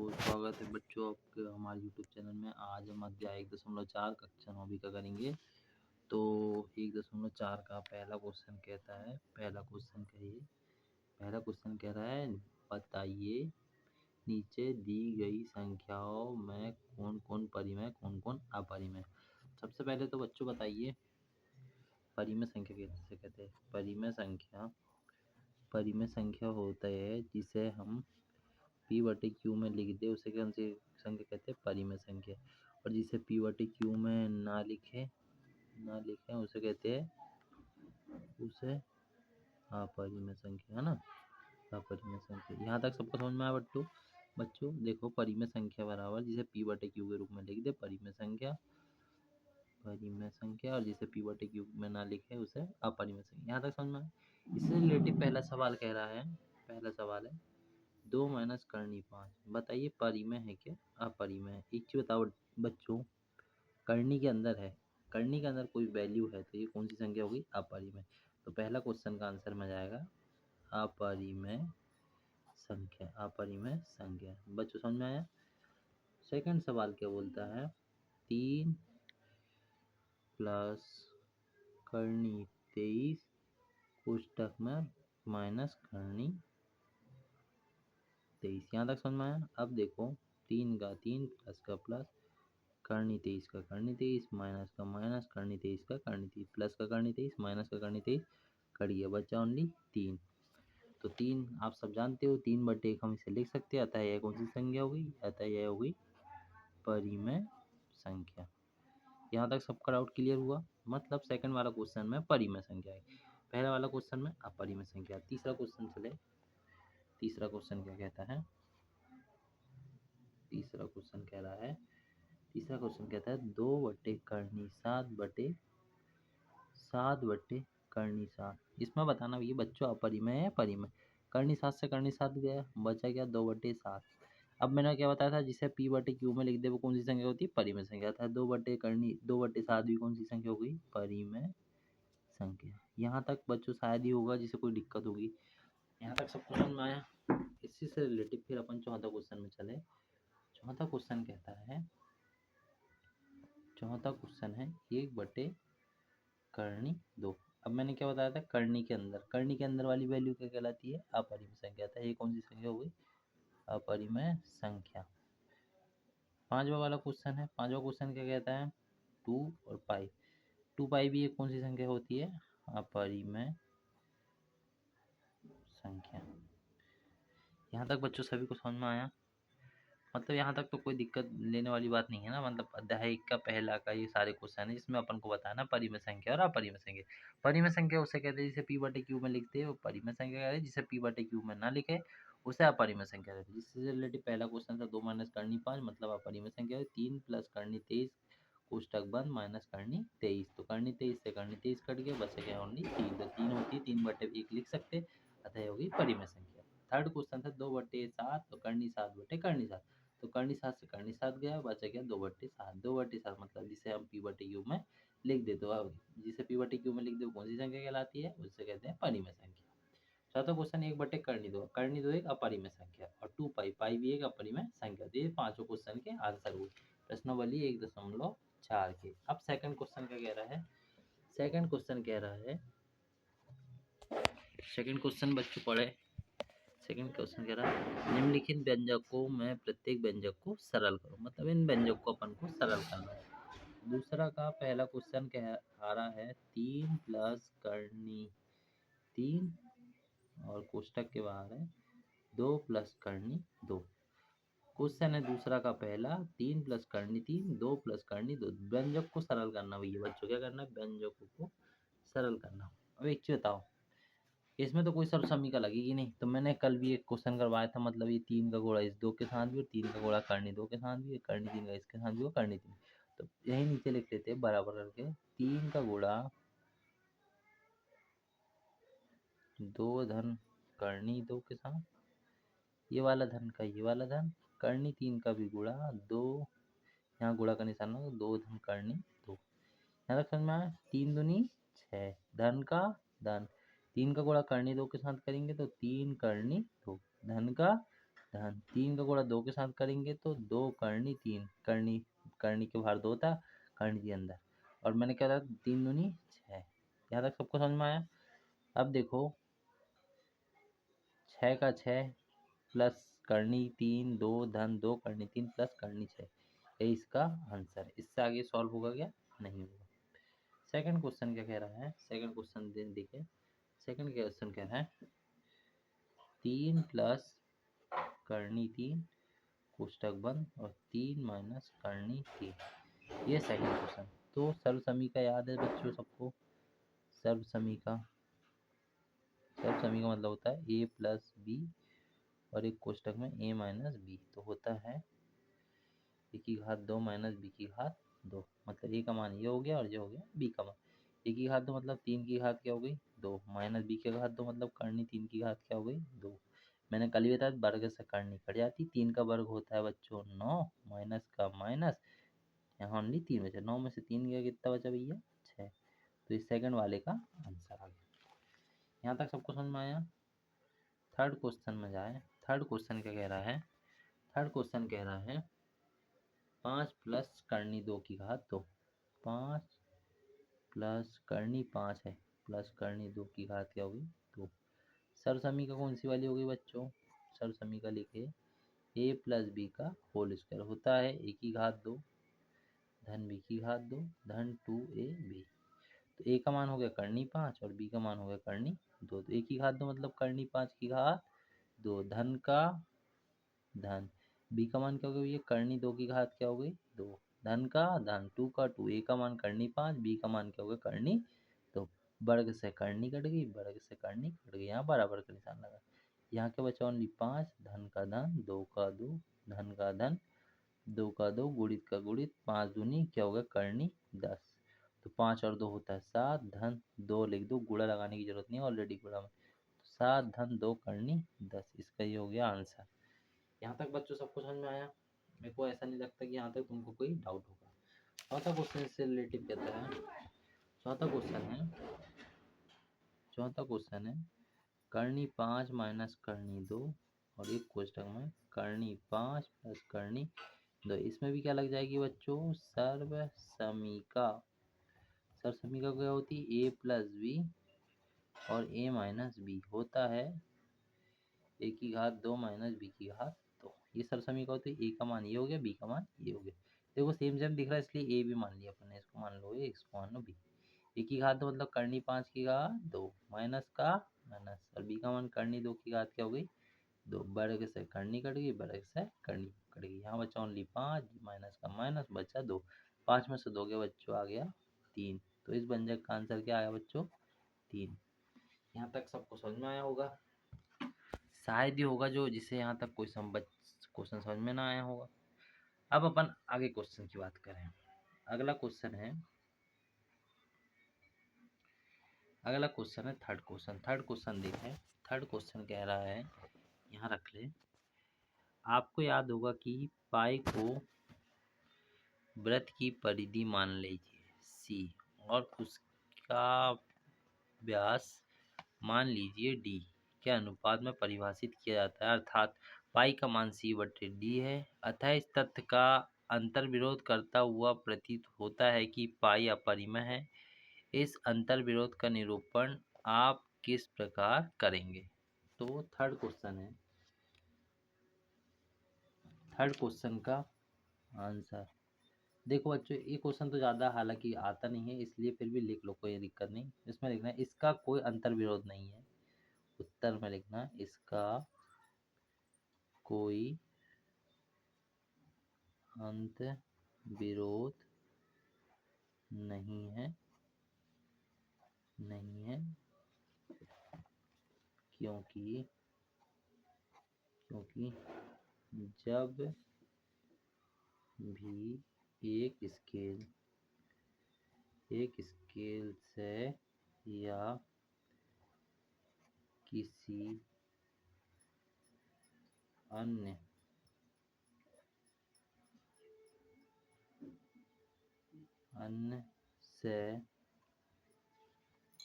स्वागत है बच्चों आपके हमारे यूट्यूब चैनल में। आज हम अध्याय 1.4 कक्षा 9वीं का करेंगे। तो 1.4 का पहला क्वेश्चन कहता है, पहला क्वेश्चन कह रहा है, बताइए नीचे दी गई संख्याओं में कौन कौन परिमेय कौन कौन अपरिमेय। सबसे पहले तो बच्चों बताइए परिमेय संख्या कैसे कहते हैं। परिमेय संख्या होता है जिसे हम P/Q में लिख दे उसे कौन सी संख्या कहते हैं, परिमेय संख्या। और जिसे P/Q में ना लिखे उसे कहते हैं अपरिमेय संख्या, है ना। अपरिमेय संख्या यहाँ तक सबको समझ में आया बच्चों देखो, परिमेय संख्या बराबर जिसे P/Q के रूप में लिख दे परिमेय संख्या, और जिसे P/Q में ना लिखे उसे अपरिमेय संख्या। यहाँ तक समझ में आया। इससे रिलेटिव पहला सवाल कह रहा है, पहला सवाल है 2 माइनस करनी 5, बताइए परिमेय है क्या अपरिमेय है। एक चीज बताओ बच्चों, करनी के अंदर कोई वैल्यू है तो ये कौन सी संख्या होगी, अपरिमेय। तो पहला क्वेश्चन का आंसर में जाएगा अपरिमेय संख्या। बच्चों समझ में आया। सेकंड सवाल क्या बोलता है, 3 प्लस करनी 23 कोष्टक में माइनस करनी 23। यहाँ तक समझ में आया। अब देखो 3 का 3 प्लस का प्लस करनी 23 का करनी 23 माइनस का माइनस करनी 23 का करनी 23 प्लस का करनी 23 माइनस का करनी 23 कट गया, बचा ओनली 3। तो 3 आप सब जानते हो, 3/1 हम इसे लिख सकते हैं। अतः यह कौन सी संख्या होगी, अतः यह होगी परिमेय संख्या। यहाँ तक सबका डाउट क्लियर हुआ। मतलब सेकंड वाला क्वेश्चन में परिमेय संख्या है, पहला वाला क्वेश्चन में अपरिमेय संख्या। तीसरा क्वेश्चन चले, तीसरा क्वेश्चन क्या कहता है। तीसरा क्वेश्चन कहता है 2/करनी 7 इसमें बताना भैया बच्चों अपरिमेय है परिमेय। करनी 7 से करनी 7 गया, बचा क्या 2/7। अब मैंने क्या बताया था, जिसे P/Q में लिख दे वो कौन सी संख्या होती है, परिमेय संख्या था। 2/7 भी कौन सी संख्या होगी, परिमेय संख्या। यहाँ तक बच्चों शायद ही होगा जिसे कोई दिक्कत होगी। यहाँ तक सबको समझ में आया। इसी से रिलेटिव फिर अपन चौथा क्वेश्चन में चले। चौथा क्वेश्चन है 1/करनी 2। अब मैंने क्या बताया था, करनी के अंदर वाली वैल्यू क्या कहलाती है, अपरिमेय संख्या था। ये कौन सी संख्या हो गई, अपरिमेय संख्या। पांचवा क्वेश्चन क्या कहता है, 2 और पाई। 2 पाई भी एक कौन सी संख्या होती है, अपरिमेय संख्या। यहाँ तक बच्चों सभी को समझ में आया। मतलब यहाँ तक तो कोई दिक्कत लेने वाली बात नहीं है ना। मतलब अध्याय 1 का पहला का ये सारे क्वेश्चन है जिसमें अपन को बताना परिमेय संख्या और अपरिमेय संख्या। परिमेय संख्या उसे कहते हैं जिसे P/Q में लिखते हैं, और परिमेय संख्या कहते हैं जिसे P/Q में ना लिखे उसे अपरिमेय संख्या कहते हैं। जिससे रिलेटेड पहला क्वेश्चन था 2 माइनस करनी 5 मतलब अपरिमेय संख्या है। 3 प्लस करनी 23 कोष्टक बंद माइनस करनी 23। तो करनी 23 से करनी 23 कट गया, बच गया ओनली 3। तो 3 होती है, 3/1 लिख सकते, अतः होगी परिमेय संख्या। थर्ड क्वेश्चन था 2/7 तो करनी 7/7। तो करनी 7 से करनी 7 गया, बचा गया 2/7। 2/7 मतलब जिसे हम P/Q में लिख दे, तो अब जिसे P/Q में लिख दे वो कौन सी संख्या कहलाती है, उससे कहते हैं परिमेय संख्या। चौथा क्वेश्चन 1/करनी 2 एक अपरिमेय संख्या, और 2 पाई भी एक अपरिमेय संख्या। तो ये पांचों क्वेश्चन के आंसर हुए प्रश्नावली 1.4 के। अब सेकंड क्वेश्चन क्या कह रहा है, सेकंड क्वेश्चन बच्चों पढ़े। सेकंड क्वेश्चन कह रहा है निम्नलिखित व्यंजकों में प्रत्येक व्यंजक को सरल करो। मतलब इन व्यंजक को अपन को सरल करना है। दूसरा का पहला क्वेश्चन कह आ रहा है 3 प्लस करनी 3 और कोष्टक के बाहर है 2 प्लस करनी 2। क्वेश्चन है दूसरा का पहला 3 प्लस करनी 3 2 प्लस करनी 2। व्यंजक को सरल करना भैया बच्चों, क्या करना है, व्यंजकों को सरल करना। अब एक चीज बताओ, इसमें तो कोई समीका लगेगी नहीं। तो मैंने कल भी एक क्वेश्चन करवाया था, मतलब ये 3 का गुणा इस 2 के साथ भी और 3 का गुणा करनी 2 के साथ भी, करनी 3 का इसके साथ भी और करनी 3। तो यही नीचे लिख लेते हैं बराबर करके 3 का गुणा 2 धन करनी 2 के साथ, ये वाला धन का ये वाला धन, करनी 3 का भी गुणा 2, यहाँ गुणा का निशान होगा 2 धन करनी 2। यहाँ तक समझ में आया। 3 दूनी 6 धन का धन, 3 का गुणा करनी 2 के साथ करेंगे तो 3 करनी 2 धन का धन 3 का गुणा 2 के साथ करेंगे तो 2 करनी 3 करनी, करनी के बाहर 2 था, करनी थी अंदर, और मैंने क्या था 3 दूनी 6। यहाँ तक सबको समझ में आया। अब देखो 6 का 6 प्लस करनी 3 2 धन 2 करनी 3 प्लस करनी 6, यही इसका आंसर है। इससे आगे सॉल्व होगा क्या? नहीं होगा। सेकंड क्वेश्चन क्या कह रहा है? सेकंड क्वेश्चन देखिए, सेकंड क्वेश्चन कह रहा है 3 प्लस करनी 3 कोष्टक बंद और 3 माइनस करनी 3, ये सेकंड क्वेश्चन। तो सर्व समीका याद है बच्चों सबको? सर्व समीका, सर्व समीका मतलब होता है a प्लस बी और एक कोष्टक में a माइनस बी, तो होता है ए की घात 2 माइनस बी की घात 2, मतलब a का मान ये हो गया और ये हो गया b का मान। a की घात 2 मतलब 3 की घात क्या हो गई 2, माइनस b की घात 2 मतलब करनी 3 की घात क्या हो गई 2। मैंने कल ही बताया वर्ग से करनी कट जाती, 3 का वर्ग होता है बच्चों 9, माइनस का माइनस, यहाँ ओनली 3 बचा, 9 में से 3 गया कितना बचा भैया 6, तो इस सेकंड वाले का आंसर आ गया। यहाँ तक सबको समझ में आया। थर्ड क्वेश्चन में जाए। थर्ड क्वेश्चन क्या कह रहा है? थर्ड क्वेश्चन कह रहा है 5 प्लस करनी 2 की घात 2, 5 प्लस करनी 5 है प्लस करनी 2 की घात क्या होगी 2। सर्व समीकरण कौन सी वाली होगी बच्चों? सर्व समीकरण लिखे a प्लस बी का होल स्क्वायर होता है a की घात 2 धन b की घात 2 धन 2ab। तो a का मान हो गया करनी 5 और b का मान हो गया करनी 2, तो a की घात 2 मतलब करनी 5 की घात 2 धन का धन, b का मान क्या हो गया भैया करनी 2 की घात क्या हो गई 2, धन का धन 2 का 2, a का मान करनी 5 b का मान क्या हो गया करनी 2, वर्ग से करनी कट गई, वर्ग से करनी कट गई, यहाँ बराबर का निशान लगा। यहाँ क्या बचा ओनली 5 धन का धन 2 का 2 धन का धन 2 का 2 गुणित का गुणित 5 दूनी क्या होगा करनी 10, तो 5 और 2 होता है 7 धन 2 लिख दो, गुणा लगाने की जरूरत नहीं है ऑलरेडी गुणा में, तो 7 धन 2 करनी 10, इसका ये हो गया आंसर। यहाँ तक बच्चों सबको समझ में आया? मेरे को ऐसा नहीं लगता कि यहाँ तक तुमको कोई डाउट होगा। चौथा क्वेश्चन इससे रिलेटिव कहता है, चौथा क्वेश्चन है, चौथा क्वेश्चन है करनी 5 माइनस करनी 2 और एक कोष्टक में करनी 5 प्लस करनी 2, इसमें भी क्या लग जाएगी बच्चों सर्व समीका। सर्व समीका क्या होती है a प्लस बी और a माइनस बी होता है a की घात 2 माइनस b की घात 2, ये सर्व समीका होती है। a का मान ये हो गया, b का मान ये हो गया, देखो सेम सेम दिख रहा है इसलिए a भी मान लिया अपने, इसको मान लो a, इसको मान लो b। a की घात 2 मतलब करनी 5 की घात 2 माइनस का माइनस और b का मान करनी 2 की घात क्या हो गई 2, वर्ग से करनी कट गई, वर्ग से करनी कट गई, यहाँ बचा ओनली 5 माइनस का माइनस बचा 2, 5 में से 2 गया बच्चों आ गया 3, तो इस व्यंजक का आंसर क्या आया बच्चों 3। यहाँ तक सबको समझ में आया होगा, शायद ही होगा जो जिसे यहाँ तक कोई क्वेश्चन समझ में ना आया होगा। अब अपन आगे क्वेश्चन की बात करें। अगला क्वेश्चन है, अगला क्वेश्चन है थर्ड क्वेश्चन। थर्ड क्वेश्चन देखें, थर्ड क्वेश्चन कह रहा है, यहाँ रख ले, आपको याद होगा कि पाई को वृत्त की परिधि मान लीजिए सी और उसका व्यास मान लीजिए डी के अनुपात में परिभाषित किया जाता है, अर्थात पाई का मान सी बटे डी है। अतः इस तथ्य का अंतर्विरोध करता हुआ प्रतीत होता है कि पाई अपरिमेय है। इस अंतर्विरोध का निरूपण आप किस प्रकार करेंगे? तो थर्ड क्वेश्चन है, थर्ड क्वेश्चन का आंसर देखो बच्चों, ये क्वेश्चन तो ज़्यादा हालांकि आता नहीं है, इसलिए फिर भी लिख लो, कोई दिक्कत नहीं। इसमें लिखना है इसका कोई अंतर्विरोध नहीं है, उत्तर में लिखना इसका कोई अंतर्विरोध नहीं है, नहीं है, क्योंकि क्योंकि जब भी एक स्केल से या किसी अन्य अन्य से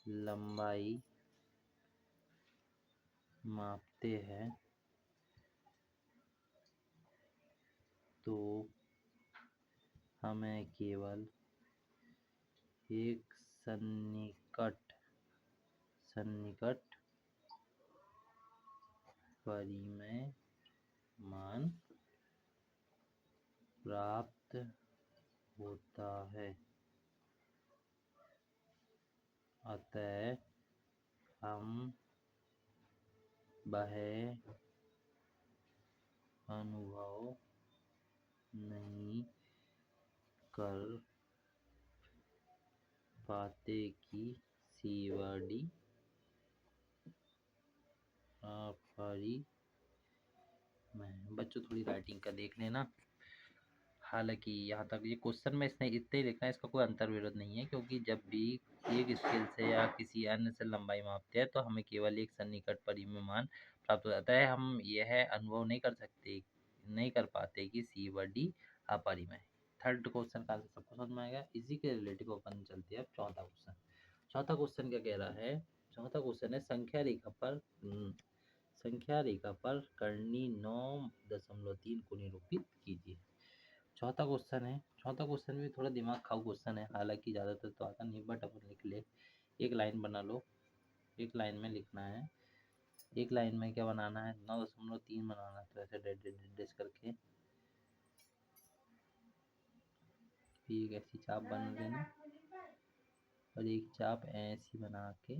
लंबाई मापते हैं तो हमें केवल एक सन्निकट परिमेय मान प्राप्त होता है। अतः हम वह अनुभव नहीं कर पाते कि सीवडी अपरिमेय। बच्चों थोड़ी राइटिंग का देख लेना। हालांकि यहाँ तक ये क्वेश्चन में इसने इतने ही लिखना है, इसका कोई अंतर विरोध नहीं है, क्योंकि जब भी एक स्केल से या किसी अन्य से लंबाई मापते हैं तो हमें केवल एक सन्निकट परिमेय मान प्राप्त हो जाता है। हम यह अनुभव नहीं कर पाते कि सी व डी अपरिमेय। थर्ड क्वेश्चन का आंसर सबको समझ में आएगा। इसी के रिलेटिव अपन चलते हैं अब चौथा क्वेश्चन। चौथा क्वेश्चन क्या कह रहा है? चौथा क्वेश्चन है संख्या रेखा पर कर्णी 9.3 को निरूपित कीजिए। चौथा क्वेश्चन है। चौथा क्वेश्चन भी थोड़ा दिमाग खाओ क्वेश्चन है, हालांकि ज़्यादातर तो आता नहीं, बट अपन लिख ले। एक लाइन बना लो। एक लाइन में लिखना है। एक लाइन में क्या बनाना है? 9.3 बनाना है। तो ऐसे डेड करके एक ऐसी चाप बना लेना और एक चाप ऐसी बना के